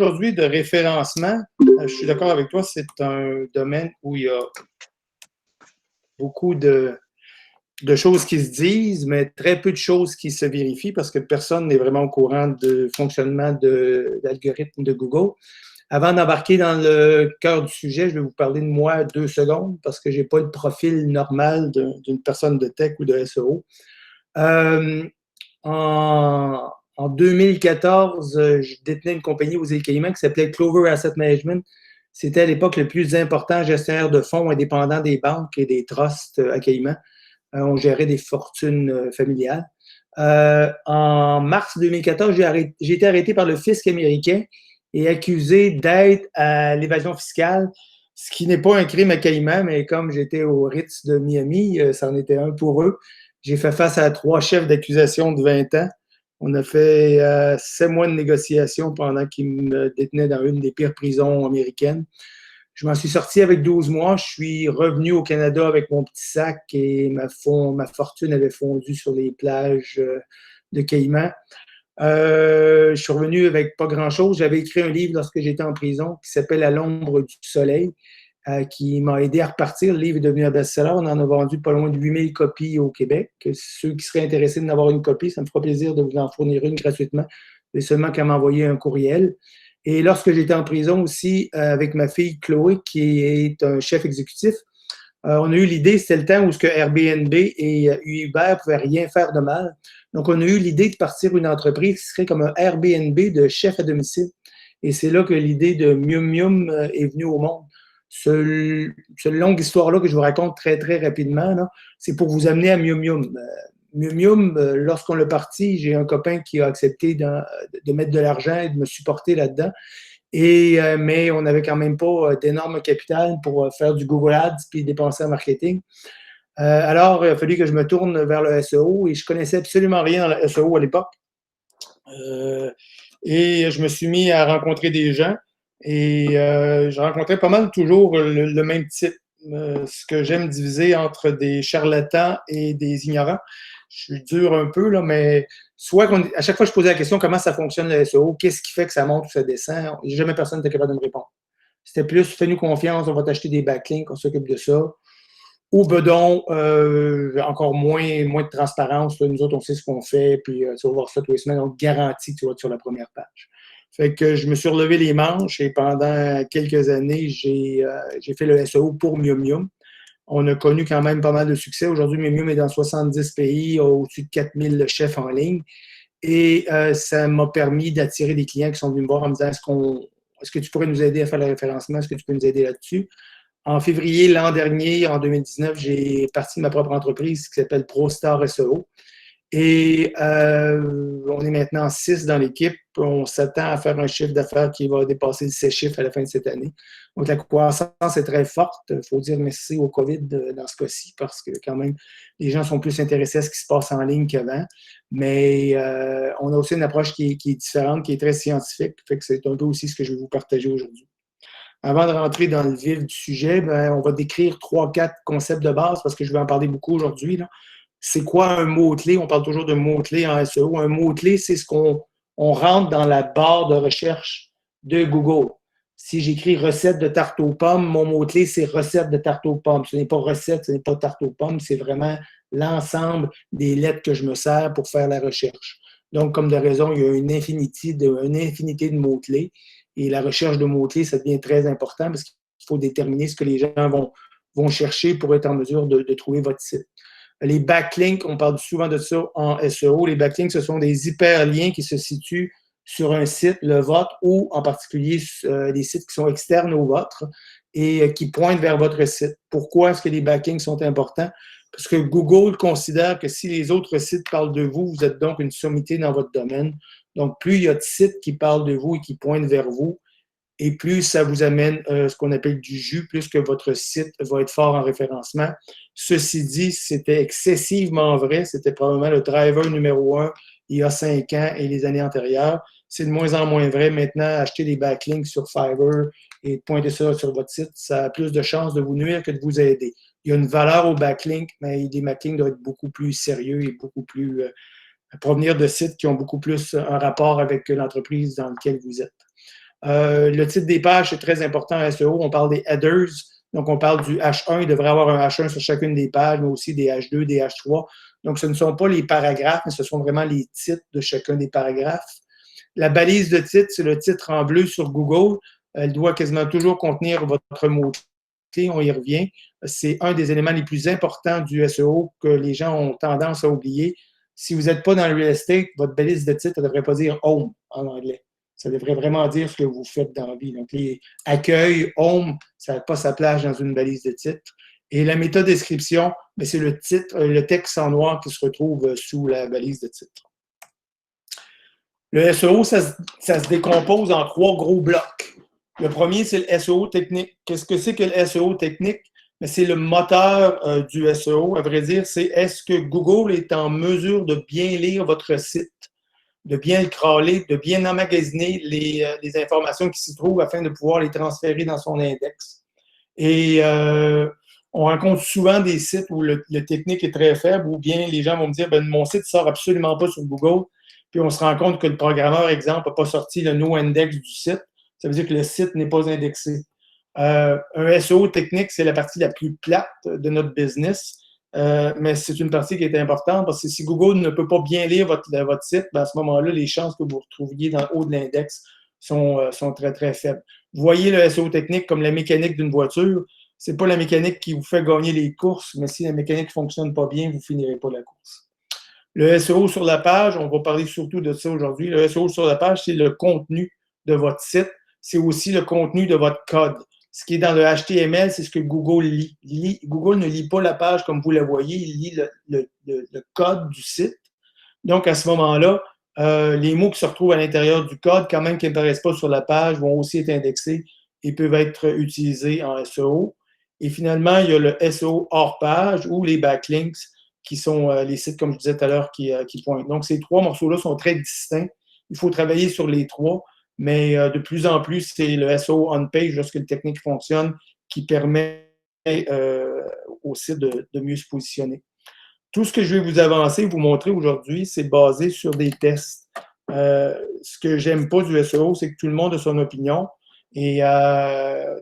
aujourd'hui de référencement. Je suis d'accord avec toi, c'est un domaine où il y a beaucoup de choses qui se disent, mais très peu de choses qui se vérifient parce que personne n'est vraiment au courant du fonctionnement de l'algorithme de Google. Avant d'embarquer dans le cœur du sujet, je vais vous parler de moi 2 secondes parce que je n'ai pas le profil normal d'une personne de tech ou de SEO. En 2014, je détenais une compagnie aux îles Caïmans qui s'appelait Clover Asset Management. C'était à l'époque le plus important gestionnaire de fonds indépendant des banques et des trusts à Caïmans. On gérait des fortunes familiales. En mars 2014, j'ai été arrêté par le fisc américain et accusé d'aide à l'évasion fiscale, ce qui n'est pas un crime à Caïmans, mais comme j'étais au Ritz de Miami, ça en était un pour eux. J'ai fait face à 3 chefs d'accusation de 20 ans. On a fait 7 mois de négociation pendant qu'ils me détenaient dans une des pires prisons américaines. Je m'en suis sorti avec 12 mois. Je suis revenu au Canada avec mon petit sac et ma fortune avait fondu sur les plages de Caïmans. Je suis revenu avec pas grand-chose. J'avais écrit un livre lorsque j'étais en prison qui s'appelle « À l'ombre du soleil », qui m'a aidé à repartir. Le livre est devenu un best-seller. On en a vendu pas loin de 8000 copies au Québec. Ceux qui seraient intéressés d'en avoir une copie, ça me fera plaisir de vous en fournir une gratuitement. C'est seulement qu'à m'envoyer un courriel. Et lorsque j'étais en prison aussi, avec ma fille Chloé, qui est un chef exécutif, on a eu l'idée, c'était le temps où Airbnb et Uber ne pouvaient rien faire de mal. Donc, on a eu l'idée de partir une entreprise qui serait comme un Airbnb de chef à domicile. Et c'est là que l'idée de Mium Mium est venue au monde. Cette longue histoire-là que je vous raconte très, très rapidement, c'est pour vous amener à Mium Mium. Mium Mium, lorsqu'on l'a parti, j'ai un copain qui a accepté de mettre de l'argent et de me supporter là-dedans. Mais on n'avait quand même pas d'énorme capital pour faire du Google Ads puis dépenser en marketing. Alors, il a fallu que je me tourne vers le SEO et je connaissais absolument rien dans le SEO à l'époque. Et je me suis mis à rencontrer des gens et je rencontrais pas mal toujours le même type. Ce que j'aime diviser entre des charlatans et des ignorants. Je suis dur un peu, là, mais à chaque fois que je posais la question comment ça fonctionne le SEO, qu'est-ce qui fait que ça monte ou ça descend, jamais personne n'était capable de me répondre. C'était plus fais-nous confiance, on va t'acheter des backlinks, on s'occupe de ça. Ou bedon, encore moins de transparence. Là, nous autres, on sait ce qu'on fait, puis tu vas voir ça tous les semaines, on te garantit que tu vas être sur la première page. Fait que je me suis relevé les manches et pendant quelques années, j'ai fait le SEO pour Mium Mium. On a connu quand même pas mal de succès. Aujourd'hui, Mium Mium est dans 70 pays, au-dessus de 4000 chefs en ligne. Et ça m'a permis d'attirer des clients qui sont venus me voir en me disant est-ce que tu pourrais nous aider à faire le référencement? Est-ce que tu peux nous aider là-dessus? En février l'an dernier, en 2019, j'ai parti de ma propre entreprise qui s'appelle ProStar SEO. Et on est maintenant 6 dans l'équipe. On s'attend à faire un chiffre d'affaires qui va dépasser le 6 chiffres à la fin de cette année. Donc, la croissance est très forte. Il faut dire merci au COVID dans ce cas-ci parce que quand même, les gens sont plus intéressés à ce qui se passe en ligne qu'avant. Mais on a aussi une approche qui est différente, qui est très scientifique. Fait que c'est un peu aussi ce que je vais vous partager aujourd'hui. Avant de rentrer dans le vif du sujet, on va décrire 3-4 concepts de base parce que je vais en parler beaucoup aujourd'hui. C'est quoi un mot-clé? On parle toujours de mot-clé en SEO. Un mot-clé, c'est ce qu'on rentre dans la barre de recherche de Google. Si j'écris recette de tarte aux pommes, mon mot-clé, c'est recette de tarte aux pommes. Ce n'est pas recette, ce n'est pas tarte aux pommes, c'est vraiment l'ensemble des lettres que je me sers pour faire la recherche. Donc, comme de raison, il y a une infinité de mots-clés. Et la recherche de mots-clés, ça devient très important parce qu'il faut déterminer ce que les gens vont chercher pour être en mesure de trouver votre site. Les backlinks, on parle souvent de ça en SEO. Les backlinks, ce sont des hyperliens qui se situent sur un site, le vôtre, ou en particulier des sites qui sont externes au vôtre et qui pointent vers votre site. Pourquoi est-ce que les backlinks sont importants? Parce que Google considère que si les autres sites parlent de vous, vous êtes donc une sommité dans votre domaine. Donc, plus il y a de sites qui parlent de vous et qui pointent vers vous, et plus ça vous amène ce qu'on appelle du jus, plus que votre site va être fort en référencement. Ceci dit, c'était excessivement vrai. C'était probablement le driver numéro 1 il y a 5 ans et les années antérieures. C'est de moins en moins vrai. Maintenant, acheter des backlinks sur Fiverr et pointer ça sur votre site, ça a plus de chances de vous nuire que de vous aider. Il y a une valeur aux backlinks, mais les backlinks doivent être beaucoup plus sérieux et beaucoup plus provenir de sites qui ont beaucoup plus un rapport avec l'entreprise dans laquelle vous êtes. Le titre des pages, c'est très important en SEO. On parle des headers. Donc, on parle du H1. Il devrait avoir un H1 sur chacune des pages, mais aussi des H2, des H3. Donc, ce ne sont pas les paragraphes, mais ce sont vraiment les titres de chacun des paragraphes. La balise de titre, c'est le titre en bleu sur Google. Elle doit quasiment toujours contenir votre mot-clé. On y revient. C'est un des éléments les plus importants du SEO que les gens ont tendance à oublier. Si vous n'êtes pas dans le real estate, votre balise de titre ne devrait pas dire home en anglais. Ça devrait vraiment dire ce que vous faites dans la vie. Donc, les accueils, home, ça n'a pas sa place dans une balise de titre. Et la métadescription, c'est le titre, le texte en noir qui se retrouve sous la balise de titre. Le SEO, ça se décompose en 3 gros blocs. Le premier, c'est le SEO technique. Qu'est-ce que c'est que le SEO technique? C'est le moteur du SEO. À vrai dire, c'est est-ce que Google est en mesure de bien lire votre site, de bien le crawler, de bien emmagasiner les informations qui s'y trouvent afin de pouvoir les transférer dans son index. Et on rencontre souvent des sites où le technique est très faible, ou bien les gens vont me dire mon site ne sort absolument pas sur Google. Puis on se rend compte que le programmeur, exemple, n'a pas sorti le no-index du site. Ça veut dire que le site n'est pas indexé. Un SEO technique, c'est la partie la plus plate de notre business, mais c'est une partie qui est importante parce que si Google ne peut pas bien lire votre site, à ce moment-là, les chances que vous retrouviez dans le haut de l'index sont très, très faibles. Vous voyez le SEO technique comme la mécanique d'une voiture. Ce n'est pas la mécanique qui vous fait gagner les courses, mais si la mécanique ne fonctionne pas bien, vous ne finirez pas la course. Le SEO sur la page, on va parler surtout de ça aujourd'hui. Le SEO sur la page, c'est le contenu de votre site. C'est aussi le contenu de votre code. Ce qui est dans le HTML, c'est ce que Google lit. Google ne lit pas la page comme vous la voyez, il lit le code du site. Donc, à ce moment-là, les mots qui se retrouvent à l'intérieur du code, quand même qui n'apparaissent pas sur la page, vont aussi être indexés et peuvent être utilisés en SEO. Et finalement, il y a le SEO hors page ou les backlinks, qui sont les sites, comme je disais tout à l'heure, qui pointent. Donc, ces 3 morceaux-là sont très distincts. Il faut travailler sur les 3, mais de plus en plus, c'est le SEO on-page, lorsque la technique fonctionne, qui permet au site de mieux se positionner. Tout ce que je vais vous avancer, vous montrer aujourd'hui, c'est basé sur des tests. Ce que j'aime pas du SEO, c'est que tout le monde a son opinion. Et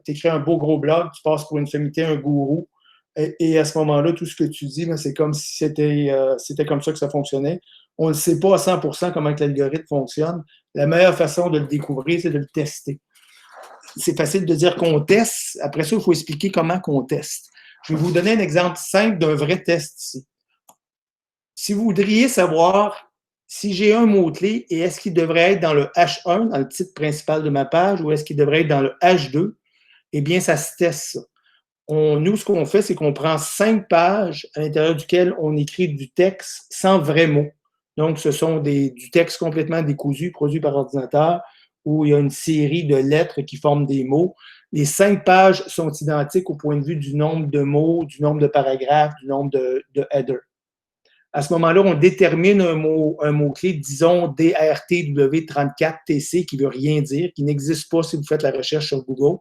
tu écris un beau gros blog, tu passes pour une sommité, un gourou. Et à ce moment-là, tout ce que tu dis, c'est comme si c'était comme ça que ça fonctionnait. On ne sait pas à 100% comment l'algorithme fonctionne. La meilleure façon de le découvrir, c'est de le tester. C'est facile de dire qu'on teste. Après ça, il faut expliquer comment qu'on teste. Je vais vous donner un exemple simple d'un vrai test ici. Si vous voudriez savoir si j'ai un mot-clé et est-ce qu'il devrait être dans le H1, dans le titre principal de ma page, ou est-ce qu'il devrait être dans le H2, eh bien, ça se teste, ça. Nous, ce qu'on fait, c'est qu'on prend 5 pages à l'intérieur duquel on écrit du texte sans vrais mots. Donc, ce sont du texte complètement décousu, produit par ordinateur, où il y a une série de lettres qui forment des mots. Les 5 pages sont identiques au point de vue du nombre de mots, du nombre de paragraphes, du nombre de headers. À ce moment-là, on détermine un mot-clé, disons DRTW34TC, qui ne veut rien dire, qui n'existe pas si vous faites la recherche sur Google.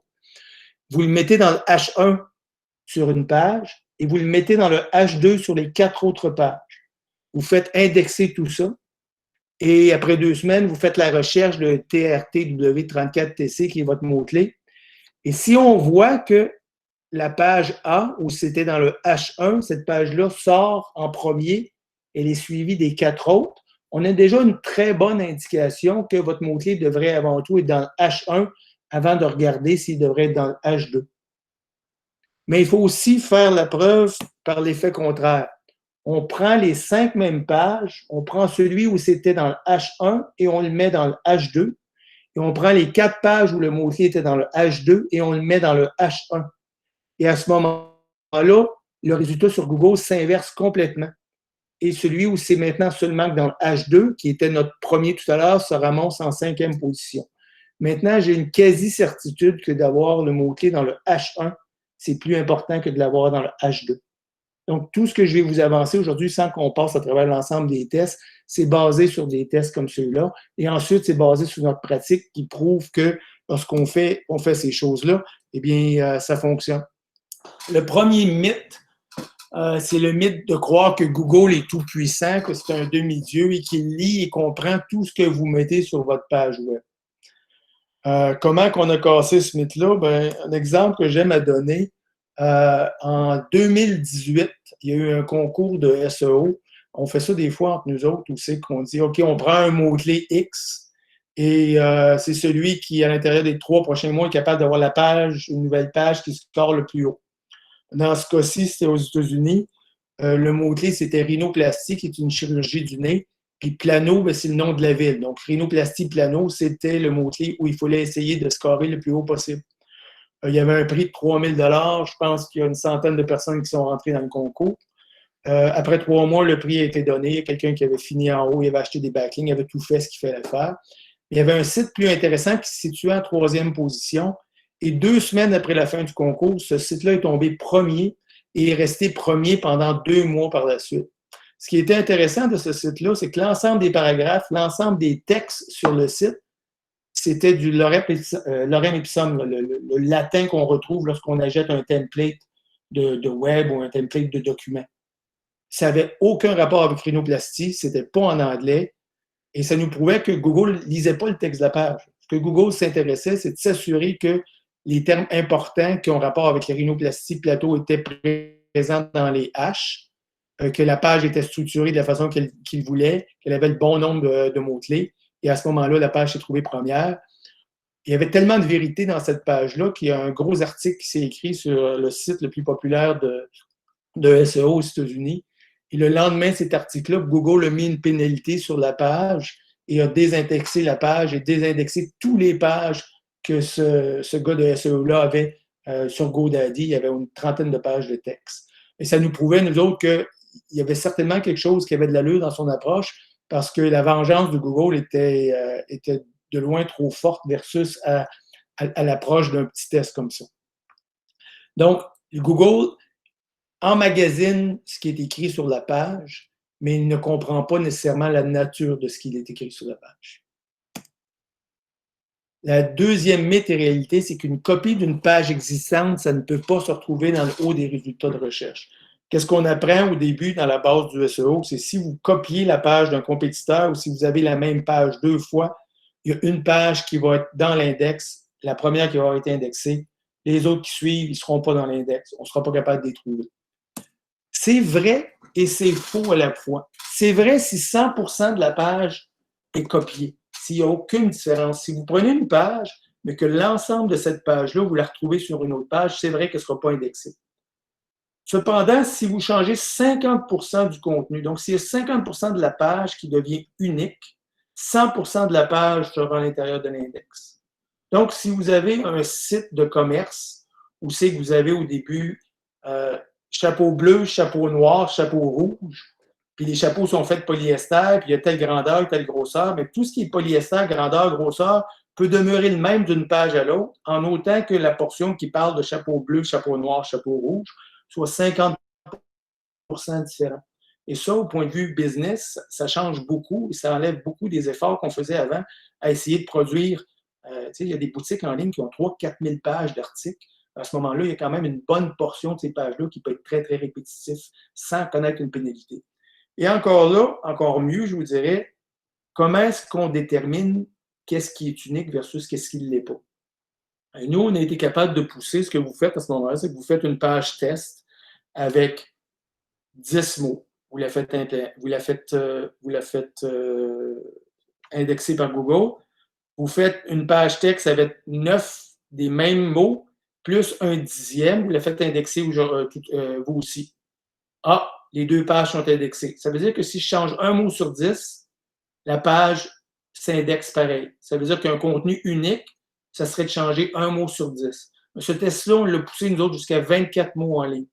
Vous le mettez dans le H1 sur une page et vous le mettez dans le H2 sur les 4 autres pages. Vous faites indexer tout ça et après 2 semaines, vous faites la recherche de TRTW34TC, qui est votre mot-clé. Et si on voit que la page A, où c'était dans le H1, cette page-là sort en premier, elle est suivie des 4 autres, on a déjà une très bonne indication que votre mot-clé devrait avant tout être dans le H1 avant de regarder s'il devrait être dans le H2. Mais il faut aussi faire la preuve par l'effet contraire. On prend les 5 mêmes pages, on prend celui où c'était dans le H1 et on le met dans le H2. Et on prend les 4 pages où le mot-clé était dans le H2 et on le met dans le H1. Et à ce moment-là, le résultat sur Google s'inverse complètement. Et celui où c'est maintenant seulement dans le H2, qui était notre premier tout à l'heure, se ramasse en 5e position. Maintenant, j'ai une quasi-certitude que d'avoir le mot-clé dans le H1, c'est plus important que de l'avoir dans le H2. Donc, tout ce que je vais vous avancer aujourd'hui, sans qu'on passe à travers l'ensemble des tests, c'est basé sur des tests comme ceux-là. Et ensuite, c'est basé sur notre pratique qui prouve que lorsqu'on fait ces choses-là, eh bien, ça fonctionne. Le premier mythe, c'est le mythe de croire que Google est tout puissant, que c'est un demi-dieu et qu'il lit et comprend tout ce que vous mettez sur votre page web. Comment qu'on a cassé ce mythe-là? Ben, un exemple que j'aime à donner, en 2018, il y a eu un concours de SEO. On fait ça des fois entre nous autres où c'est qu'on dit, OK, on prend un mot-clé X et c'est celui qui, à l'intérieur des 3 prochains mois, est capable d'avoir la page, une nouvelle page qui score le plus haut. Dans ce cas-ci, c'était aux États-Unis. Le mot-clé, c'était rhinoplastie, qui est une chirurgie du nez. Puis plano, ben, c'est le nom de la ville. Donc, rhinoplastie plano, c'était le mot-clé où il fallait essayer de scorer le plus haut possible. Il y avait un prix de 3 000 $. Je pense qu'il y a une centaine de personnes qui sont rentrées dans le concours. Après 3 mois, le prix a été donné. Il y a quelqu'un qui avait fini en haut, il avait acheté des backlinks, il avait tout fait ce qu'il fallait faire. Il y avait un site plus intéressant qui se situait en 3e position. Et 2 semaines après la fin du concours, ce site-là est tombé premier et est resté premier pendant 2 mois par la suite. Ce qui était intéressant de ce site-là, c'est que l'ensemble des paragraphes, l'ensemble des textes sur le site, c'était du lorem ipsum, le latin qu'on retrouve lorsqu'on achète un template de web ou un template de document. Ça n'avait aucun rapport avec rhinoplastie, c'était pas en anglais, et ça nous prouvait que Google ne lisait pas le texte de la page. Ce que Google s'intéressait, c'est de s'assurer que les termes importants qui ont rapport avec les rhinoplasties plateau étaient présents dans les haches, que la page était structurée de la façon qu'il voulait, qu'elle avait le bon nombre de mots-clés. Et à ce moment-là, la page s'est trouvée première. Il y avait tellement de vérité dans cette page-là qu'il y a un gros article qui s'est écrit sur le site le plus populaire de SEO aux États-Unis. Et le lendemain de cet article-là, Google a mis une pénalité sur la page et a désindexé la page et désindexé toutes les pages que ce gars de SEO-là avait sur GoDaddy. Il y avait une trentaine de pages de texte. Et ça nous prouvait, nous autres, qu'il y avait certainement quelque chose qui avait de l'allure dans son approche parce que la vengeance de Google était de loin trop forte versus à l'approche d'un petit test comme ça. Donc, Google emmagasine ce qui est écrit sur la page, mais il ne comprend pas nécessairement la nature de ce qui est écrit sur la page. La deuxième mythe et réalité, c'est qu'une copie d'une page existante, ça ne peut pas se retrouver dans le haut des résultats de recherche. Qu'est-ce qu'on apprend au début dans la base du SEO? C'est si vous copiez la page d'un compétiteur ou si vous avez la même page 2 fois, il y a une page qui va être dans l'index, la première qui va avoir été indexée, les autres qui suivent, ils ne seront pas dans l'index. On ne sera pas capable de les trouver. C'est vrai et c'est faux à la fois. C'est vrai si 100% de la page est copiée, s'il n'y a aucune différence. Si vous prenez une page, mais que l'ensemble de cette page-là, vous la retrouvez sur une autre page, c'est vrai qu'elle ne sera pas indexée. Cependant, si vous changez 50% du contenu, donc s'il y a 50% de la page qui devient unique, 100% de la page sera à l'intérieur de l'index. Donc, si vous avez un site de commerce où c'est que vous avez au début chapeau bleu, chapeau noir, chapeau rouge, puis les chapeaux sont faits de polyester, puis il y a telle grandeur, telle grosseur, mais tout ce qui est polyester, grandeur, grosseur, peut demeurer le même d'une page à l'autre, en autant que la portion qui parle de chapeau bleu, chapeau noir, chapeau rouge, soit 50% différent. Et ça, au point de vue business, ça change beaucoup et ça enlève beaucoup des efforts qu'on faisait avant à essayer de produire. Il y a des boutiques en ligne qui ont 3 000 à 4 000 pages d'articles. À ce moment-là, il y a quand même une bonne portion de ces pages-là qui peut être très, très répétitif sans connaître une pénalité. Et encore là, encore mieux, je vous dirais, comment est-ce qu'on détermine qu'est-ce qui est unique versus qu'est-ce qui ne l'est pas? Et nous, on a été capable de pousser ce que vous faites à ce moment-là, c'est que vous faites une page test avec 10 mots. Vous la faites indexer par Google. Vous faites une page texte avec 9 des mêmes mots, plus un dixième. Vous la faites indexer vous aussi. Ah, les 2 pages sont indexées. Ça veut dire que si je change un mot sur 10, la page s'indexe pareil. Ça veut dire qu'un contenu unique, ça serait de changer un mot sur 10. Mais ce test-là, on l'a poussé, nous autres, jusqu'à 24 mots en ligne.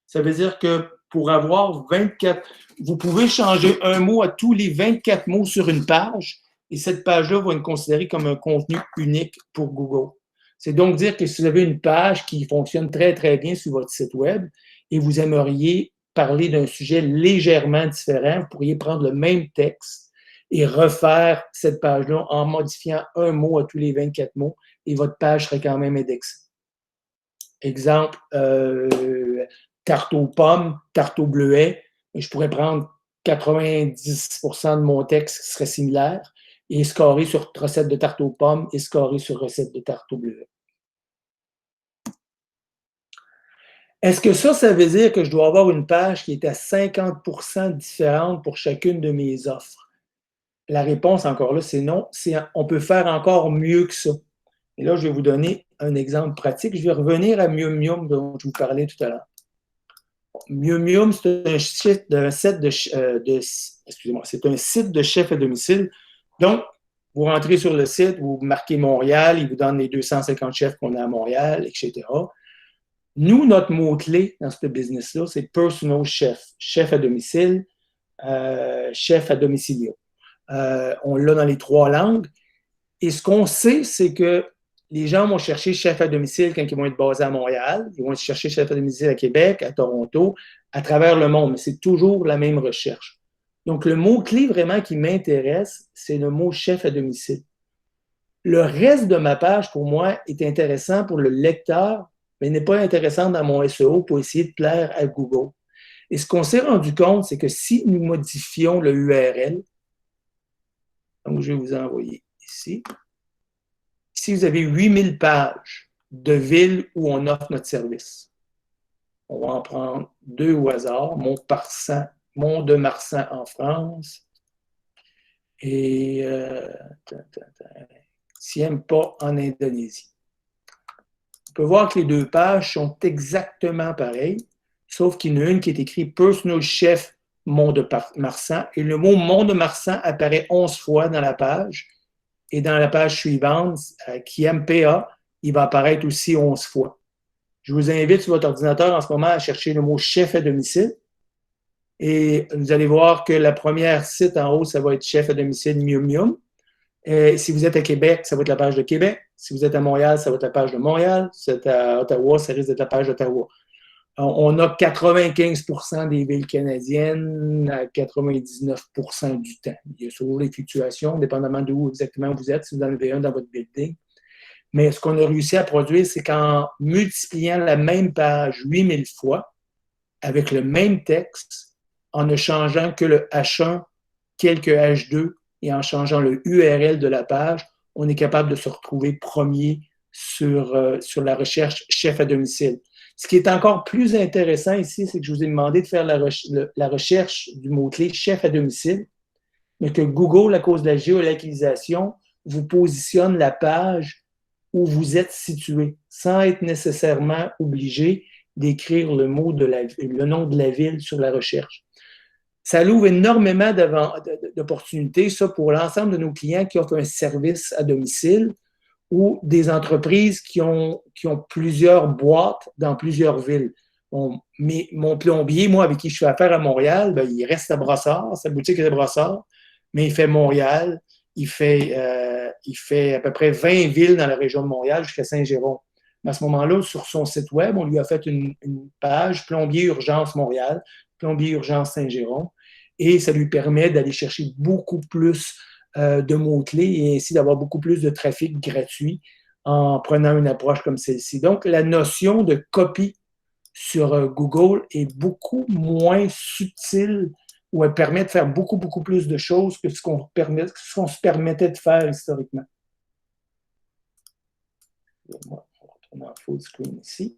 Ça veut dire que pour avoir 24, vous pouvez changer un mot à tous les 24 mots sur une page et cette page-là va être considérée comme un contenu unique pour Google. C'est donc dire que si vous avez une page qui fonctionne très, très bien sur votre site web et vous aimeriez parler d'un sujet légèrement différent, vous pourriez prendre le même texte et refaire cette page-là en modifiant un mot à tous les 24 mots et votre page serait quand même indexée. Exemple, tarte aux pommes, tarte aux bleuets, je pourrais prendre 90% de mon texte qui serait similaire et scorer sur recette de tarte aux pommes et scorer sur recette de tarte au bleuet. Est-ce que ça veut dire que je dois avoir une page qui est à 50% différente pour chacune de mes offres? La réponse, encore là, c'est non. On peut faire encore mieux que ça. Et là, je vais vous donner un exemple pratique. Je vais revenir à Mium Mium dont je vous parlais tout à l'heure. Mium Mium, c'est un site c'est un site de chef à domicile. Donc, vous rentrez sur le site, vous marquez Montréal, il vous donne les 250 chefs qu'on a à Montréal, etc. Nous, notre mot-clé dans ce business-là, c'est personal chef, chef à domicile, chef à domicilio. On l'a dans les 3 langues. Et ce qu'on sait, c'est que les gens vont chercher chef à domicile quand ils vont être basés à Montréal. Ils vont chercher chef à domicile à Québec, à Toronto, à travers le monde. Mais c'est toujours la même recherche. Donc, le mot-clé vraiment qui m'intéresse, c'est le mot chef à domicile. Le reste de ma page, pour moi, est intéressant pour le lecteur, mais n'est pas intéressant dans mon SEO pour essayer de plaire à Google. Et ce qu'on s'est rendu compte, c'est que si nous modifions le URL, donc je vais vous envoyer ici, si vous avez 8000 pages de villes où on offre notre service, on va en prendre 2 au hasard, Mont-de-Marsan en France et Siempa en Indonésie. On peut voir que les 2 pages sont exactement pareilles, sauf qu'il y en a une qui est écrite Personal Chef Mont-de-Marsan et le mot Mont-de-Marsan apparaît 11 fois dans la page. Et dans la page suivante, qui MPA, il va apparaître aussi 11 fois. Je vous invite sur votre ordinateur en ce moment à chercher le mot chef à domicile. Et vous allez voir que la première site en haut, ça va être chef à domicile Mium Mium. Et si vous êtes à Québec, ça va être la page de Québec. Si vous êtes à Montréal, ça va être la page de Montréal. Si vous êtes à Ottawa, ça risque d'être la page d'Ottawa. On a 95% des villes canadiennes à 99% du temps. Il y a toujours les fluctuations, dépendamment d'où exactement vous êtes, si vous en avez un dans votre building. Mais ce qu'on a réussi à produire, c'est qu'en multipliant la même page 8000 fois, avec le même texte, en ne changeant que le H1, quelques H2, et en changeant le URL de la page, on est capable de se retrouver premier sur la recherche chef à domicile. Ce qui est encore plus intéressant ici, c'est que je vous ai demandé de faire la recherche du mot-clé chef à domicile, mais que Google, à cause de la géolocalisation, vous positionne la page où vous êtes situé, sans être nécessairement obligé d'écrire le nom de la ville sur la recherche. Ça ouvre énormément d'opportunités, ça, pour l'ensemble de nos clients qui offrent un service à domicile, ou des entreprises qui ont plusieurs boîtes dans plusieurs villes. Mon plombier, moi, avec qui je fais affaire à Montréal, ben, il reste à Brossard, sa boutique est à Brossard, mais il fait Montréal, il fait à peu près 20 villes dans la région de Montréal jusqu'à Saint-Jérôme. Mais à ce moment-là, sur son site web, on lui a fait une page Plombier Urgence Montréal, Plombier Urgence Saint-Jérôme, et ça lui permet d'aller chercher beaucoup plus de mots-clés et ainsi d'avoir beaucoup plus de trafic gratuit en prenant une approche comme celle-ci. Donc, la notion de copie sur Google est beaucoup moins subtile ou elle permet de faire beaucoup, beaucoup plus de choses que ce qu'on se permettait de faire historiquement. On va retourner en full screen ici.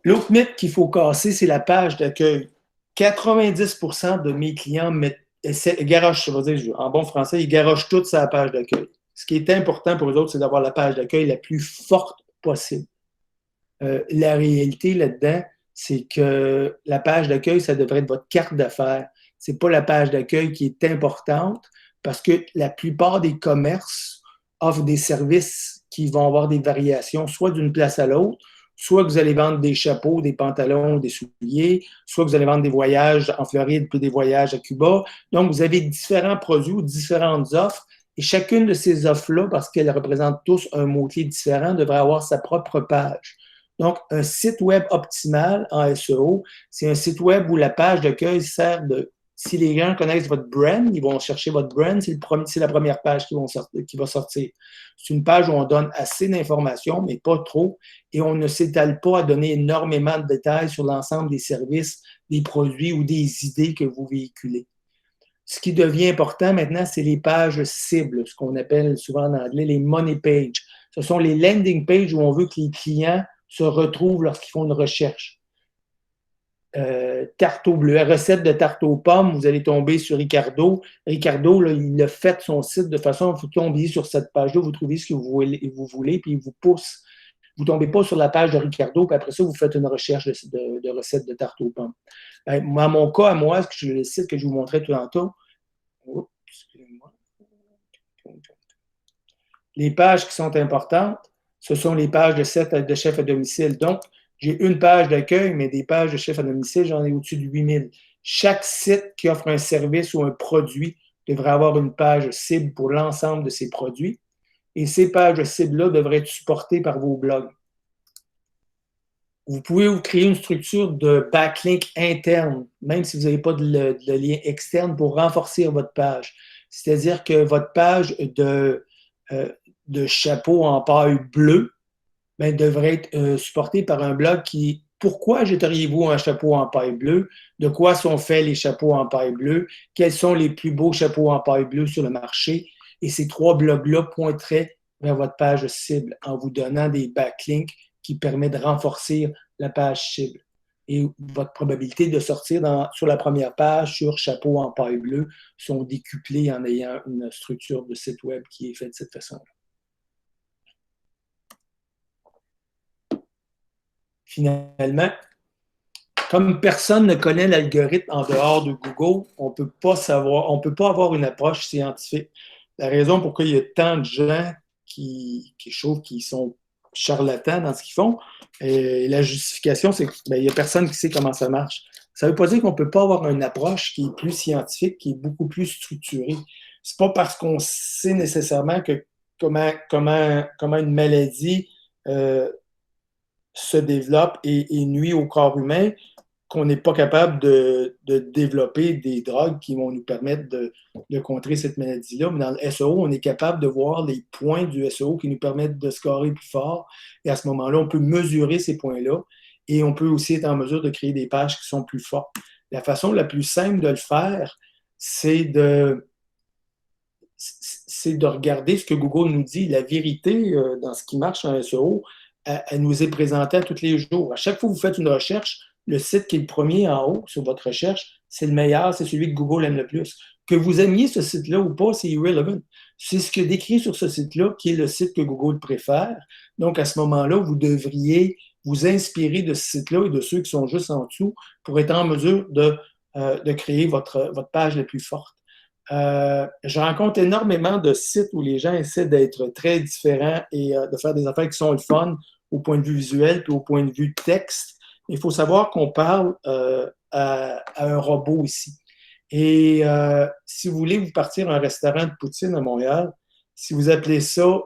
L'autre mythe qu'il faut casser, c'est la page d'accueil. 90% de mes clients garochent, je veux dire, en bon français, ils garochent toute sa page d'accueil. Ce qui est important pour eux autres, c'est d'avoir la page d'accueil la plus forte possible. La réalité là-dedans, c'est que la page d'accueil, ça devrait être votre carte d'affaires. Ce n'est pas la page d'accueil qui est importante parce que la plupart des commerces offrent des services qui vont avoir des variations, soit d'une place à l'autre, soit que vous allez vendre des chapeaux, des pantalons, des souliers, soit que vous allez vendre des voyages en Floride puis des voyages à Cuba. Donc, vous avez différents produits ou différentes offres et chacune de ces offres-là, parce qu'elles représentent tous un mot-clé différent, devrait avoir sa propre page. Donc, un site web optimal en SEO, c'est un site web où la page d'accueil sert de... Si les gens connaissent votre brand, ils vont chercher votre brand, c'est la première page qui va sortir. C'est une page où on donne assez d'informations, mais pas trop, et on ne s'étale pas à donner énormément de détails sur l'ensemble des services, des produits ou des idées que vous véhiculez. ce qui devient important maintenant, c'est les pages cibles, ce qu'on appelle souvent en anglais les money pages. Ce sont les landing pages où on veut que les clients se retrouvent lorsqu'ils font une recherche. Tarte au bleu, recette de tarte aux pommes, vous allez tomber sur Ricardo. Ricardo, là, il a fait son site de façon à vous tomber sur cette page-là, vous trouvez ce que vous voulez, puis il vous pousse. Vous ne tombez pas sur la page de Ricardo, puis après ça, vous faites une recherche de recettes de tarte aux pommes. Moi, mon cas, à moi, le site que je vous montrais tout tantôt, les pages qui sont importantes, ce sont les pages de chef à domicile. Donc, j'ai une page d'accueil, mais des pages de chef à domicile, j'en ai au-dessus de 8000. Chaque site qui offre un service ou un produit devrait avoir une page cible pour l'ensemble de ses produits. Et ces pages cibles-là devraient être supportées par vos blogs. Vous pouvez vous créer une structure de backlink interne, même si vous n'avez pas de lien externe, pour renforcer votre page. C'est-à-dire que votre page de chapeau en paille bleue devrait être supportée par un blog qui pourquoi jeteriez-vous un chapeau en paille bleue? De quoi sont faits les chapeaux en paille bleue? Quels sont les plus beaux chapeaux en paille bleue sur le marché? Et ces 3 blogs-là pointeraient vers votre page cible en vous donnant des backlinks qui permettent de renforcer la page cible. Et votre probabilité de sortir sur la première page sur chapeau en paille bleue sont décuplées en ayant une structure de site web qui est faite de cette façon-là. Finalement, comme personne ne connaît l'algorithme en dehors de Google, on peut pas avoir une approche scientifique. La raison pourquoi il y a tant de gens qui sont charlatans dans ce qu'ils font, et la justification, c'est qu'il n'y a personne qui sait comment ça marche. Ça ne veut pas dire qu'on ne peut pas avoir une approche qui est plus scientifique, qui est beaucoup plus structurée. C'est pas parce qu'on sait nécessairement que comment une maladie se développe et nuit au corps humain qu'on n'est pas capable de développer des drogues qui vont nous permettre de contrer cette maladie-là. Mais dans le SEO, on est capable de voir les points du SEO qui nous permettent de scorer plus fort. Et à ce moment-là, on peut mesurer ces points-là et on peut aussi être en mesure de créer des pages qui sont plus fortes. La façon la plus simple de le faire, c'est de regarder ce que Google nous dit. La vérité dans ce qui marche en SEO, elle nous est présentée à tous les jours. À chaque fois que vous faites une recherche, le site qui est le premier en haut sur votre recherche, c'est le meilleur, c'est celui que Google aime le plus. Que vous aimiez ce site-là ou pas, c'est irrelevant. C'est ce qui est décrit sur ce site-là qui est le site que Google préfère. Donc, à ce moment-là, vous devriez vous inspirer de ce site-là et de ceux qui sont juste en dessous pour être en mesure de créer votre page la plus forte. Je rencontre énormément de sites où les gens essaient d'être très différents et de faire des affaires qui sont le fun au point de vue visuel puis au point de vue texte. Il faut savoir qu'on parle à un robot ici. Et si vous voulez vous partir à un restaurant de poutine à Montréal, si vous appelez ça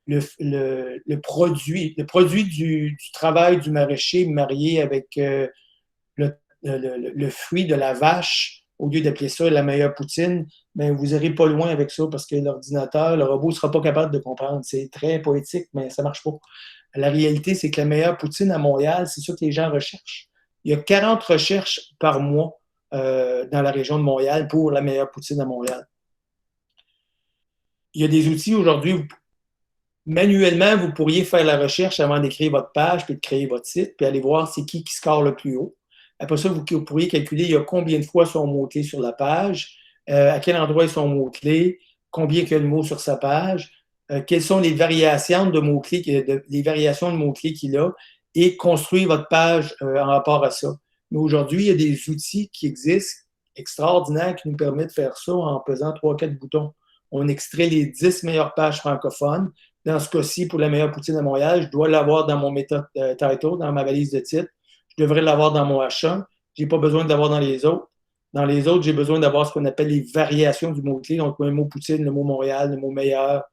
le produit du travail du maraîcher marié avec le fruit de la vache, au lieu d'appeler ça la meilleure poutine, ben, vous n'irez pas loin avec ça parce que l'ordinateur, le robot ne sera pas capable de comprendre. C'est très poétique, mais ça ne marche pas. La réalité, c'est que la meilleure poutine à Montréal, c'est ça que les gens recherchent. Il y a 40 recherches par mois dans la région de Montréal pour la meilleure poutine à Montréal. Il y a des outils aujourd'hui, manuellement, vous pourriez faire la recherche avant d'écrire votre page, puis de créer votre site, puis aller voir c'est qui score le plus haut. Après ça, vous pourriez calculer il y a combien de fois son mot-clé sur la page, à quel endroit est son mot-clé, combien il y a de mots sur sa page, quelles sont les variations de mots-clés qu'il a, et construire votre page en rapport à ça. Mais aujourd'hui, il y a des outils qui existent extraordinaires qui nous permettent de faire ça en pesant 3-4 boutons. On extrait les 10 meilleures pages francophones. Dans ce cas-ci, pour la meilleure poutine à Montréal, je dois l'avoir dans mon meta title, dans ma valise de titre. Je devrais l'avoir dans mon H1. Je n'ai pas besoin de l'avoir dans les autres. Dans les autres, j'ai besoin d'avoir ce qu'on appelle les variations du mot-clé. Donc, le mot poutine, le mot Montréal, le mot meilleur,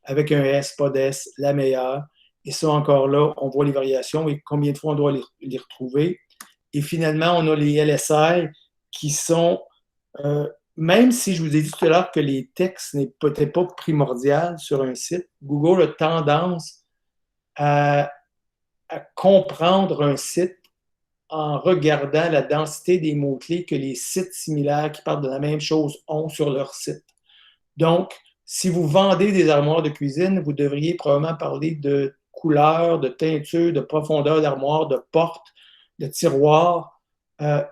avec un S, pas d'S, la meilleure. Et ça, encore là, on voit les variations et combien de fois on doit les retrouver. Et finalement, on a les LSI qui sont, même si je vous ai dit tout à l'heure que les textes n'est peut-être pas primordial sur un site, Google a tendance à comprendre un site en regardant la densité des mots-clés que les sites similaires qui parlent de la même chose ont sur leur site. Donc, si vous vendez des armoires de cuisine, vous devriez probablement parler de couleur, de teinture, de profondeur d'armoire, de porte, de tiroir.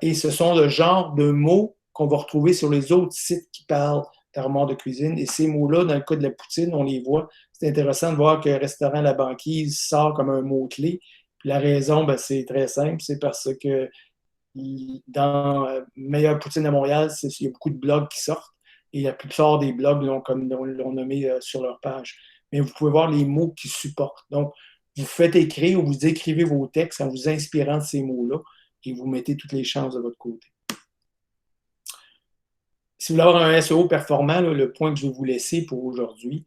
Et ce sont le genre de mots qu'on va retrouver sur les autres sites qui parlent d'armoire de cuisine. Et ces mots-là, dans le cas de la poutine, on les voit. C'est intéressant de voir que restaurant La Banquise sort comme un mot-clé. Puis la raison, ben, c'est très simple, c'est parce que dans Meilleure Poutine à Montréal, il y a beaucoup de blogs qui sortent et la plupart des blogs l'ont nommé sur leur page. Mais vous pouvez voir les mots qu'ils supportent. Donc, vous faites écrire ou vous écrivez vos textes en vous inspirant de ces mots-là et vous mettez toutes les chances de votre côté. Si vous voulez avoir un SEO performant, là, le point que je vais vous laisser pour aujourd'hui,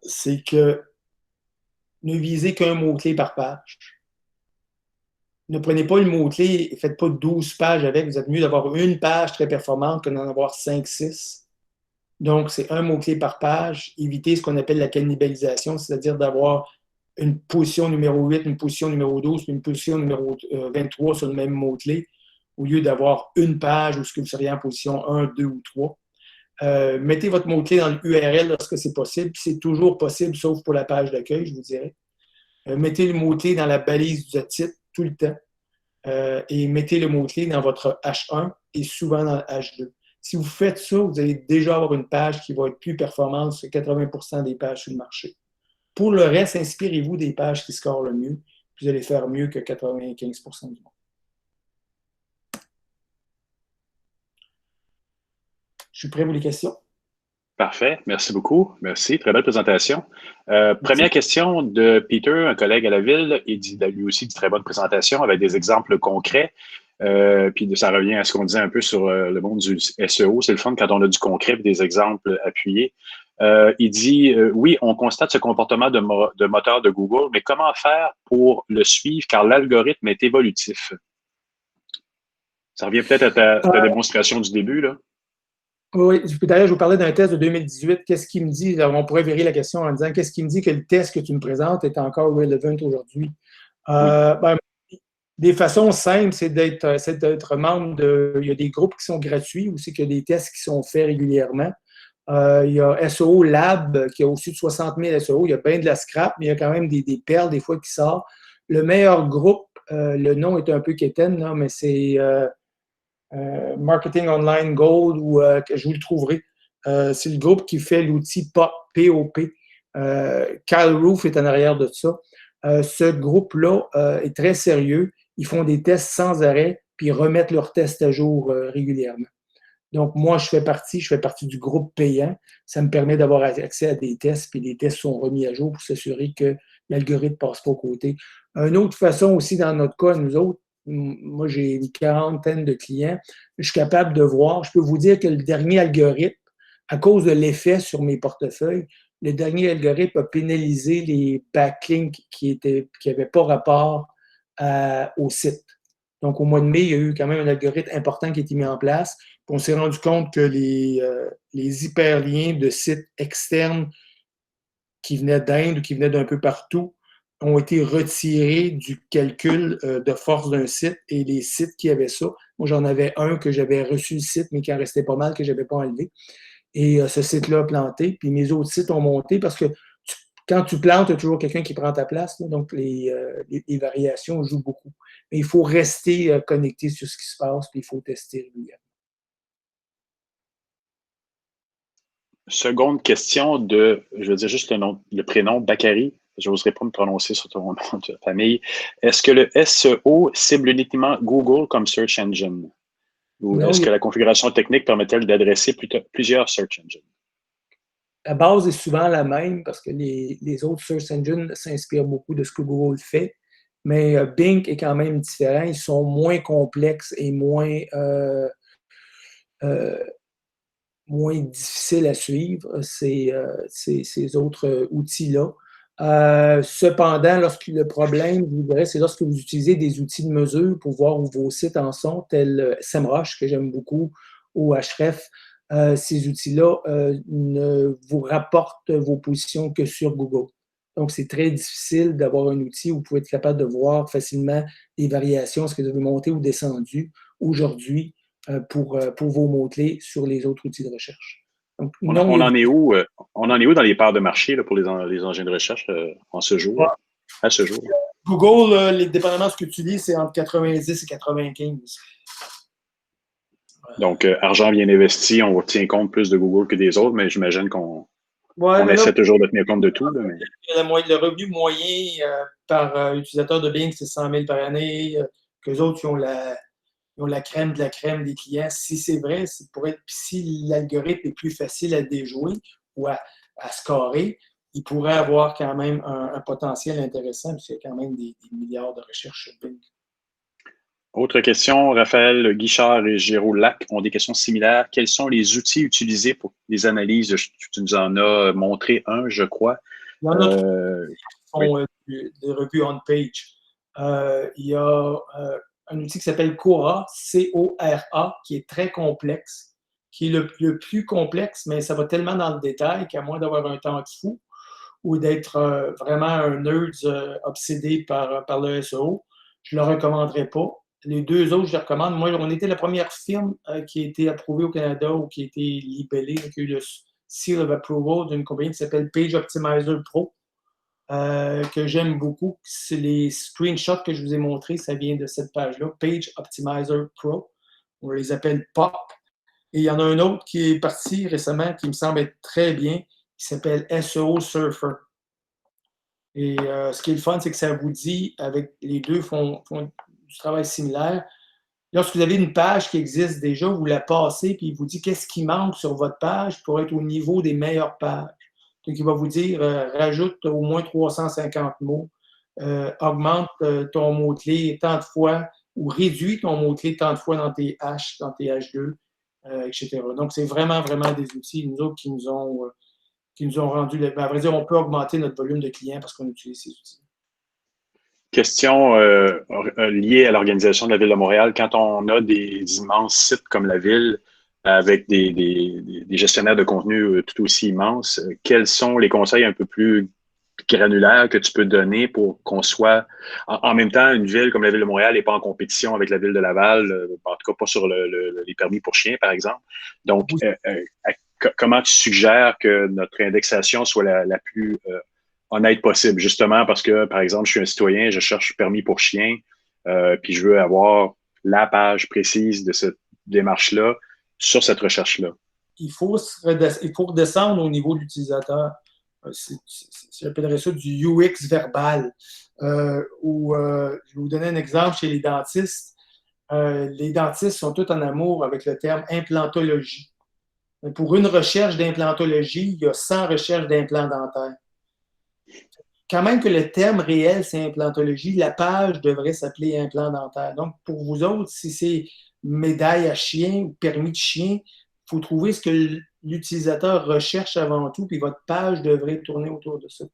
c'est que ne visez qu'un mot-clé par page. Ne prenez pas le mot-clé et faites pas 12 pages avec. Vous êtes mieux d'avoir une page très performante que d'en avoir 5, 6. Donc, c'est un mot-clé par page. Évitez ce qu'on appelle la cannibalisation, c'est-à-dire d'avoir une position numéro 8, une position numéro 12, une position numéro 23 sur le même mot-clé, au lieu d'avoir une page où vous seriez en position 1, 2 ou 3. Mettez votre mot-clé dans l'URL lorsque c'est possible. C'est toujours possible, sauf pour la page d'accueil, je vous dirais. Mettez le mot-clé dans la balise du titre tout le temps. Et mettez le mot-clé dans votre H1 et souvent dans le H2. Si vous faites ça, vous allez déjà avoir une page qui va être plus performante que 80% des pages sur le marché. Pour le reste, inspirez-vous des pages qui scorent le mieux, puis vous allez faire mieux que 95% du monde. Je suis prêt pour les questions. Parfait. Merci beaucoup. Merci. Très belle présentation. Première question de Peter, un collègue à la ville. Il dit lui aussi de très bonne présentation avec des exemples concrets. Puis ça revient à ce qu'on disait un peu sur le monde du SEO. C'est le fun quand on a du concret et des exemples appuyés. Il dit, oui, on constate ce comportement de moteur de Google, mais comment faire pour le suivre car l'algorithme est évolutif? Ça revient peut-être à ta démonstration du début, là. Oui, d'ailleurs, je vous parlais d'un test de 2018. Qu'est-ce qui me dit, on pourrait virer la question en disant, qu'est-ce qui me dit que le test que tu me présentes est encore relevant aujourd'hui? Des façons simples, c'est d'être membre de... Il y a des groupes qui sont gratuits aussi, qu'il y a des tests qui sont faits régulièrement. Il y a SEO Lab qui a au-dessus de 60 000 SEO. Il y a bien de la scrap, mais il y a quand même des perles des fois qui sortent. Le meilleur groupe, le nom est un peu quétaine, là, mais c'est Marketing Online Gold ou je vous le trouverai. C'est le groupe qui fait l'outil POP. Kyle Roof est en arrière de ça. Ce groupe-là est très sérieux. Ils font des tests sans arrêt, puis ils remettent leurs tests à jour régulièrement. Donc, moi, je fais partie du groupe payant. Ça me permet d'avoir accès à des tests, puis les tests sont remis à jour pour s'assurer que l'algorithme ne passe pas au côté. Une autre façon aussi, dans notre cas, nous autres, moi, j'ai une quarantaine de clients. Je suis capable de voir, je peux vous dire que le dernier algorithme, à cause de l'effet sur mes portefeuilles, le dernier algorithme a pénalisé les backlinks qui n'avaient pas rapport au site. Donc, au mois de mai, il y a eu quand même un algorithme important qui a été mis en place. On s'est rendu compte que les hyperliens de sites externes qui venaient d'Inde ou qui venaient d'un peu partout ont été retirés du calcul de force d'un site et les sites qui avaient ça. Moi, j'en avais un que j'avais reçu le site, mais qui en restait pas mal, que je n'avais pas enlevé. Et ce site-là a planté, puis mes autres sites ont monté parce que quand tu plantes, il y a toujours quelqu'un qui prend ta place. Là, donc, les variations jouent beaucoup. Mais il faut rester connecté sur ce qui se passe, puis il faut tester régulièrement. Seconde question je veux dire juste le prénom, Bakary. Je n'oserais pas me prononcer sur ton nom de famille. Est-ce que le SEO cible uniquement Google comme search engine? Ou est-ce que la configuration technique permet-elle d'adresser plusieurs search engines? La base est souvent la même parce que les autres search engines s'inspirent beaucoup de ce que Google fait. Mais Bing est quand même différent. Ils sont moins complexes et moins difficiles à suivre, ces autres outils-là. Cependant, le problème, je vous dirais, c'est lorsque vous utilisez des outils de mesure pour voir où vos sites en sont, tels SEMrush, que j'aime beaucoup, ou Ahrefs, ces outils-là ne vous rapportent vos positions que sur Google. Donc, c'est très difficile d'avoir un outil où vous pouvez être capable de voir facilement les variations, ce que vous avez monté ou descendu aujourd'hui pour vos mots-clés sur les autres outils de recherche. Donc, on en est où? On en est où dans les parts de marché là, pour les engins de recherche en ce jour? À ce jour? Google, dépendamment de ce que tu lis, c'est entre 90 et 95. Donc, argent bien investi, on tient compte plus de Google que des autres, mais j'imagine qu'on essaie toujours de tenir compte de tout. Là, mais... Le revenu moyen par utilisateur de Bing, c'est 100 000 par année. Qu'eux autres, ils ont la crème de la crème des clients. Si c'est vrai, si l'algorithme est plus facile à déjouer ou à scorer, il pourrait avoir quand même un potentiel intéressant, puisqu'il y a quand même des milliards de recherches sur Bing. Autre question, Raphaël Guichard et Géraud Lac ont des questions similaires. Quels sont les outils utilisés pour les analyses? Tu nous en as montré un, je crois. Il y en a trois des revues on-page. Il y a un outil qui s'appelle Cora, C-O-R-A, qui est très complexe, qui est le plus complexe, mais ça va tellement dans le détail qu'à moins d'avoir un temps fou ou d'être vraiment un nerd obsédé par le SEO, je ne le recommanderais pas. Les deux autres, je les recommande. Moi, on était la première firme qui a été approuvée au Canada ou qui a été libellée, qui a eu le Seal of Approval d'une compagnie qui s'appelle Page Optimizer Pro, que j'aime beaucoup. C'est les screenshots que je vous ai montrés, ça vient de cette page-là, Page Optimizer Pro. On les appelle POP. Et il y en a un autre qui est parti récemment qui me semble être très bien, qui s'appelle SEO Surfer. Et ce qui est le fun, c'est que ça vous dit, avec les deux font du travail similaire. Lorsque vous avez une page qui existe déjà, vous la passez, puis il vous dit qu'est-ce qui manque sur votre page pour être au niveau des meilleures pages. Donc, il va vous dire rajoute au moins 350 mots, augmente ton mot-clé tant de fois, ou réduis ton mot-clé tant de fois dans tes H2, etc. Donc, c'est vraiment, vraiment des outils, nous autres, qui nous ont rendu, à vrai dire, on peut augmenter notre volume de clients parce qu'on utilise ces outils. Question liée à l'organisation de la Ville de Montréal. Quand on a des immenses sites comme la Ville, avec des gestionnaires de contenu tout aussi immenses, quels sont les conseils un peu plus granulaires que tu peux donner pour qu'on soit... En même temps, une ville comme la Ville de Montréal n'est pas en compétition avec la Ville de Laval, en tout cas pas sur les permis pour chiens, par exemple. Donc, comment tu suggères que notre indexation soit la plus honnête possible, justement parce que, par exemple, je suis un citoyen, je cherche permis pour chien, puis je veux avoir la page précise de cette démarche-là sur cette recherche-là. Il faut redescendre au niveau de l'utilisateur. J'appellerais ça du UX verbal. Je vais vous donner un exemple chez les dentistes. Les dentistes sont tous en amour avec le terme implantologie. Pour une recherche d'implantologie, il y a 100 recherches d'implants dentaires. Quand même que le terme réel, c'est implantologie, la page devrait s'appeler implant dentaire. Donc, pour vous autres, si c'est médaille à chien ou permis de chien, il faut trouver ce que l'utilisateur recherche avant tout, puis votre page devrait tourner autour de ça.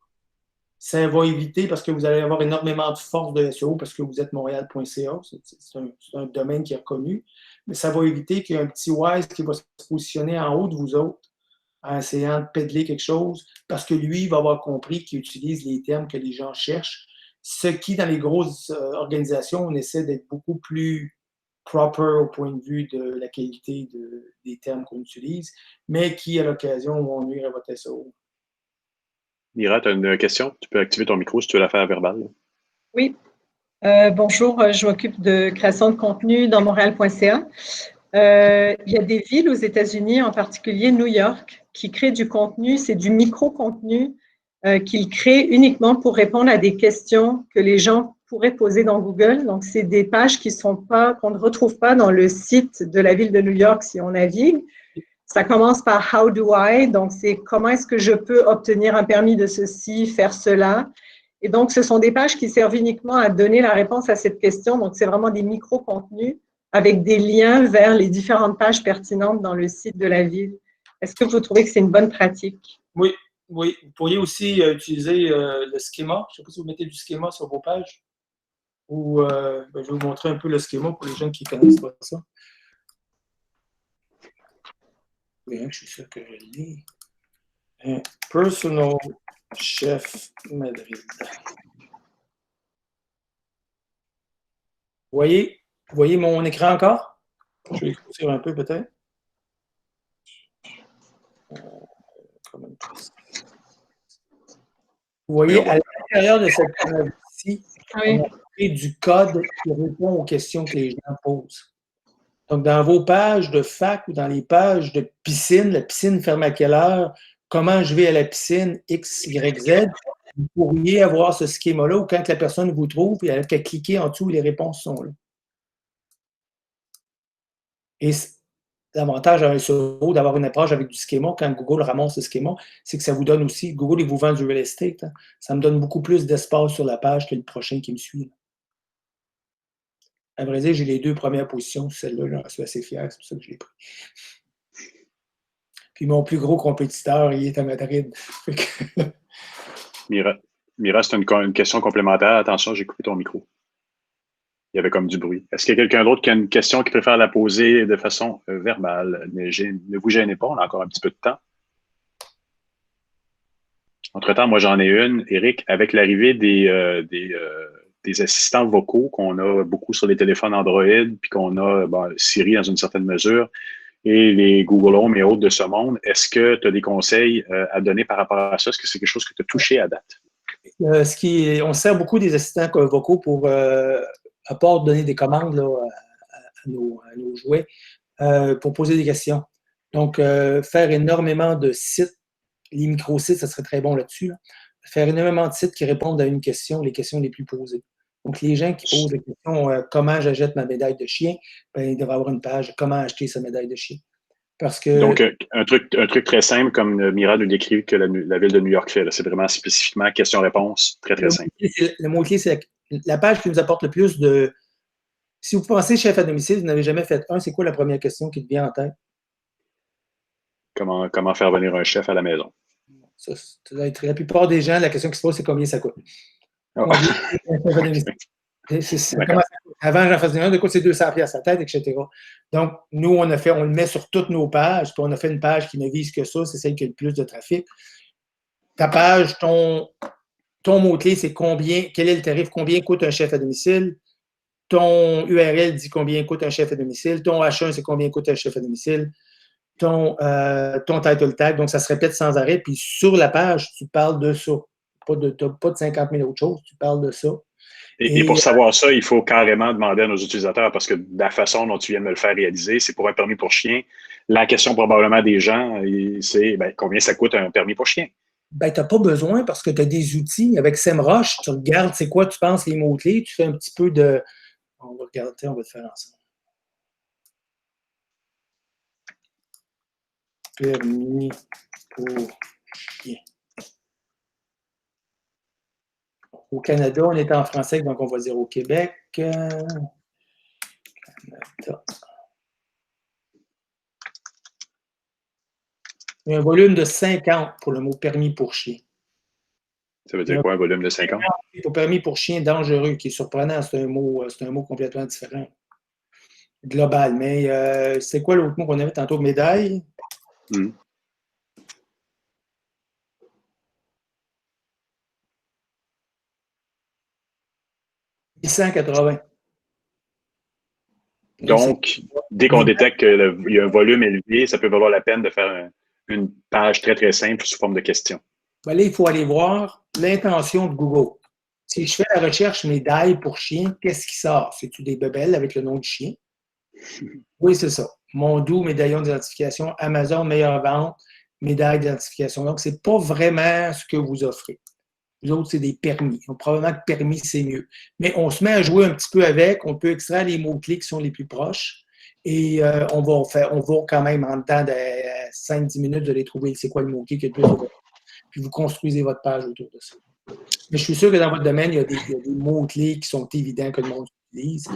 Ça va éviter, parce que vous allez avoir énormément de force de SEO, parce que vous êtes montréal.ca, c'est un domaine qui est reconnu, mais ça va éviter qu'il y ait un petit Wise qui va se positionner en haut de vous autres, en essayant de pédaler quelque chose, parce que lui, il va avoir compris qu'il utilise les termes que les gens cherchent. Ce qui, dans les grosses organisations, on essaie d'être beaucoup plus proper au point de vue de la qualité des termes qu'on utilise, mais qui, à l'occasion, vont nuire à votre SEO. Mira, tu as une question? Tu peux activer ton micro si tu veux la faire verbale. Oui. Bonjour, je m'occupe de création de contenu dans montréal.ca. Il y a des villes aux États-Unis, en particulier New York, qui créent du contenu, c'est du micro-contenu qu'ils créent uniquement pour répondre à des questions que les gens pourraient poser dans Google. Donc, c'est des pages qu'on ne retrouve pas dans le site de la ville de New York si on navigue. Ça commence par « How do I ?» donc c'est « Comment est-ce que je peux obtenir un permis de ceci, faire cela ?» Et donc, ce sont des pages qui servent uniquement à donner la réponse à cette question. Donc, c'est vraiment des micro-contenus avec des liens vers les différentes pages pertinentes dans le site de la ville. Est-ce que vous trouvez que c'est une bonne pratique? Oui, oui. Vous pourriez aussi utiliser le schéma. Je ne sais pas si vous mettez du schéma sur vos pages. Ou je vais vous montrer un peu le schéma pour les gens qui ne connaissent pas ça. Oui, je suis sûr que je l'ai. Personal Chef Madrid. Vous voyez mon écran encore? Je vais grossir un peu peut-être. Vous voyez, à l'intérieur de cette page-ci, on a créé du code qui répond aux questions que les gens posent. Donc, dans vos pages de fac ou dans les pages de piscine, la piscine ferme à quelle heure, comment je vais à la piscine, X, Y, Z, vous pourriez avoir ce schéma-là où quand la personne vous trouve, il n'y a qu'à cliquer en dessous, les réponses sont là. Et l'avantage à un SEO d'avoir une approche avec du schéma, quand Google ramasse ce schéma, c'est que ça vous donne aussi, Google, il vous vend du real estate, hein, ça me donne beaucoup plus d'espace sur la page que le prochain qui me suit. À vrai dire, j'ai les 2 premières positions, celle-là, je suis assez fier, c'est pour ça que je l'ai pris. Puis mon plus gros compétiteur, il est à Madrid. Mira, c'est une question complémentaire. Attention, j'ai coupé ton micro. Il y avait comme du bruit. Est-ce qu'il y a quelqu'un d'autre qui a une question qui préfère la poser de façon verbale? Ne vous gênez pas, on a encore un petit peu de temps. Entre-temps, moi, j'en ai une. Éric, avec l'arrivée des assistants vocaux qu'on a beaucoup sur les téléphones Android, puis qu'on a Siri dans une certaine mesure, et les Google Home et autres de ce monde, est-ce que tu as des conseils à donner par rapport à ça? Est-ce que c'est quelque chose que tu as touché à date? On sert beaucoup des assistants vocaux pour, à part donner des commandes là, à nos jouets, pour poser des questions. Donc, faire énormément de sites, les micro-sites, ça serait très bon là-dessus. Là. Faire énormément de sites qui répondent à une question, les questions les plus posées. Donc, les gens qui posent la question comment j'achète ma médaille de chien, ben, ils devraient avoir une page comment acheter sa médaille de chien. Parce que, donc, un truc très simple, comme Mira nous décrit que la ville de New York fait. C'est vraiment spécifiquement question-réponse, très, très simple. Le mot-clé, c'est la page qui nous apporte le plus de... Si vous pensez chef à domicile, vous n'avez jamais fait un, c'est quoi la première question qui te vient en tête? Comment faire venir un chef à la maison? Ça doit être, la plupart des gens, la question qui se pose, c'est combien ça coûte. Oh. Avant, j'en faisais un, de quoi c'est 200$ à tête, etc. Donc, nous, on le met sur toutes nos pages, puis on a fait une page qui ne vise que ça, c'est celle qui a le plus de trafic. Ta page, ton mot-clé, c'est quel est le tarif, combien coûte un chef à domicile. Ton URL dit combien coûte un chef à domicile. Ton H1, c'est combien coûte un chef à domicile. Ton title tag, donc ça se répète sans arrêt. Puis sur la page, tu parles de ça. Pas de 50 000 autres choses, tu parles de ça. Et pour savoir ça, il faut carrément demander à nos utilisateurs, parce que de la façon dont tu viens de me le faire réaliser, c'est pour un permis pour chien. La question probablement des gens, c'est combien ça coûte un permis pour chien? Ben, tu n'as pas besoin parce que tu as des outils. Avec SEMrush, tu regardes c'est quoi, tu penses les mots-clés, tu fais un petit peu de... On va regarder, on va le faire ensemble. Permis pour chien. Au Canada, on est en français, donc on va dire au Québec. Canada. Il y a un volume de 50 pour le mot permis pour chien. Ça veut dire quoi, un volume de 50? Pour permis pour chien dangereux, qui est surprenant, c'est un mot complètement différent. Global. Mais c'est quoi l'autre mot qu'on avait tantôt? Médaille? 180. Donc, dès qu'on détecte qu'il y a un volume élevé, ça peut valoir la peine de faire une page très, très simple sous forme de questions. Ben là, il faut aller voir l'intention de Google. Si je fais la recherche médaille pour chien, qu'est-ce qui sort? C'est-tu des bebelles avec le nom du chien? Oui, c'est ça. Mondou, médaillon d'identification, Amazon, meilleure vente, médaille d'identification. Donc, ce n'est pas vraiment ce que vous offrez. Les autres, c'est des permis. Donc, probablement que permis, c'est mieux. Mais on se met à jouer un petit peu avec. On peut extraire les mots-clés qui sont les plus proches. Et on va quand même, en dedans de 5-10 minutes, de les trouver. C'est quoi le mot-clé qui est le plus important? Puis vous construisez votre page autour de ça. Mais je suis sûr que dans votre domaine, il y a des mots-clés qui sont évidents que le monde utilise.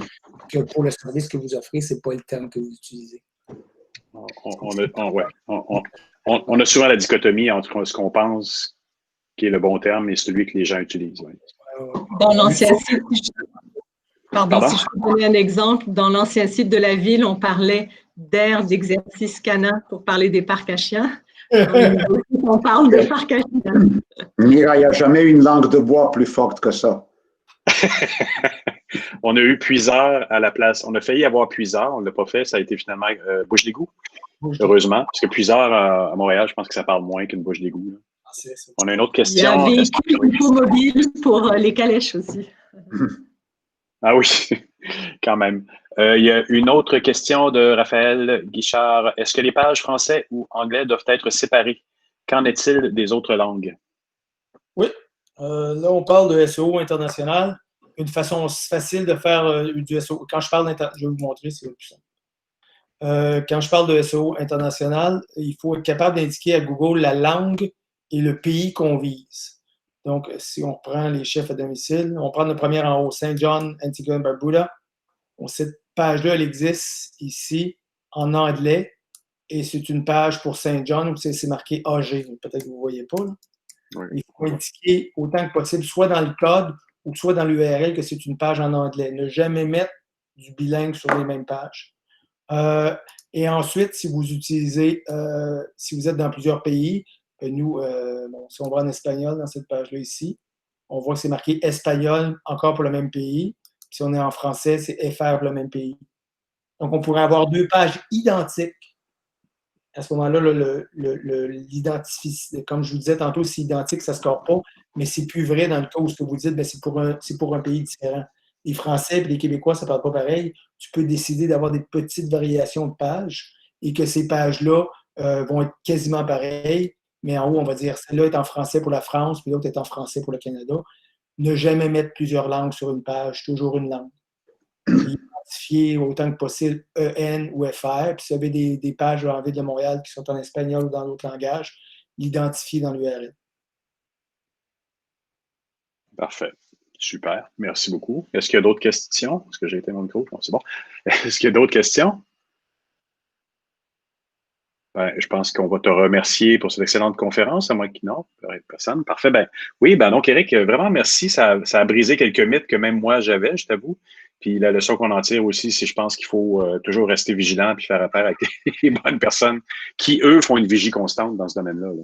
Que pour le service que vous offrez, ce n'est pas le terme que vous utilisez. On a souvent la dichotomie entre ce qu'on pense qui est le bon terme et celui que les gens utilisent. Oui. Dans l'ancien site, si je peux donner un exemple, dans l'ancien site de la ville, on parlait d'aires d'exercice canin pour parler des parcs à chiens. On parle de Farcagina. Mira, il n'y a jamais une langue de bois plus forte que ça. On a eu Puiseur à la place. On a failli avoir Puiseur, on ne l'a pas fait. Ça a été finalement Bouche d'égout, heureusement. Parce que Puiseur à Montréal, je pense que ça parle moins qu'une bouche d'égout. On a une autre question. Il y a un véhicule mobile pour les calèches aussi. Ah oui, quand même. Il y a une autre question de Raphaël Guichard. Est-ce que les pages français ou anglais doivent être séparées? Qu'en est-il des autres langues? Oui. Là, on parle de SEO international. Une façon facile de faire du SEO. Quand je parle je vais vous montrer, c'est le plus simple. Quand je parle de SEO international, il faut être capable d'indiquer à Google la langue et le pays qu'on vise. Donc, si on prend les chefs à domicile, on prend le premier en haut, Saint John, Antigua and Barbuda. Cette page-là, elle existe ici en anglais et c'est une page pour Saint John où c'est marqué AG. Peut-être que vous ne voyez pas. Là. Oui. Il faut indiquer autant que possible, soit dans le code ou soit dans l'URL que c'est une page en anglais. Ne jamais mettre du bilingue sur les mêmes pages. Et ensuite, si vous utilisez, si vous êtes dans plusieurs pays, nous, si on va en espagnol dans cette page-là ici, on voit que c'est marqué espagnol encore pour le même pays. Puis si on est en français, c'est FR pour le même pays. Donc, on pourrait avoir deux pages identiques. À ce moment-là, l'identifie, comme je vous disais tantôt, c'est identique, ça ne score pas, mais c'est plus vrai dans le cas où ce que vous dites, c'est pour un pays différent. Les Français et les Québécois, ça ne parle pas pareil. Tu peux décider d'avoir des petites variations de pages et que ces pages-là vont être quasiment pareilles, mais en haut, on va dire celle-là est en français pour la France, puis l'autre est en français pour le Canada. Ne jamais mettre plusieurs langues sur une page, toujours une langue. Identifier autant que possible EN ou FR. Puis si vous avez des pages en ville de Montréal qui sont en espagnol ou dans d'autres langages, l'identifier dans l'URL. Parfait. Super. Merci beaucoup. Est-ce qu'il y a d'autres questions? Est-ce que j'ai été mon micro? Non, c'est bon. Est-ce qu'il y a d'autres questions? Ben, je pense qu'on va te remercier pour cette excellente conférence, à moins qu'il non, personne. Parfait. Ben, oui, donc, Éric, vraiment merci. Ça a brisé quelques mythes que même moi j'avais, je t'avoue. Puis la leçon qu'on en tire aussi, c'est je pense qu'il faut toujours rester vigilant et faire affaire avec les bonnes personnes qui, eux, font une vigie constante dans ce domaine-là. Là.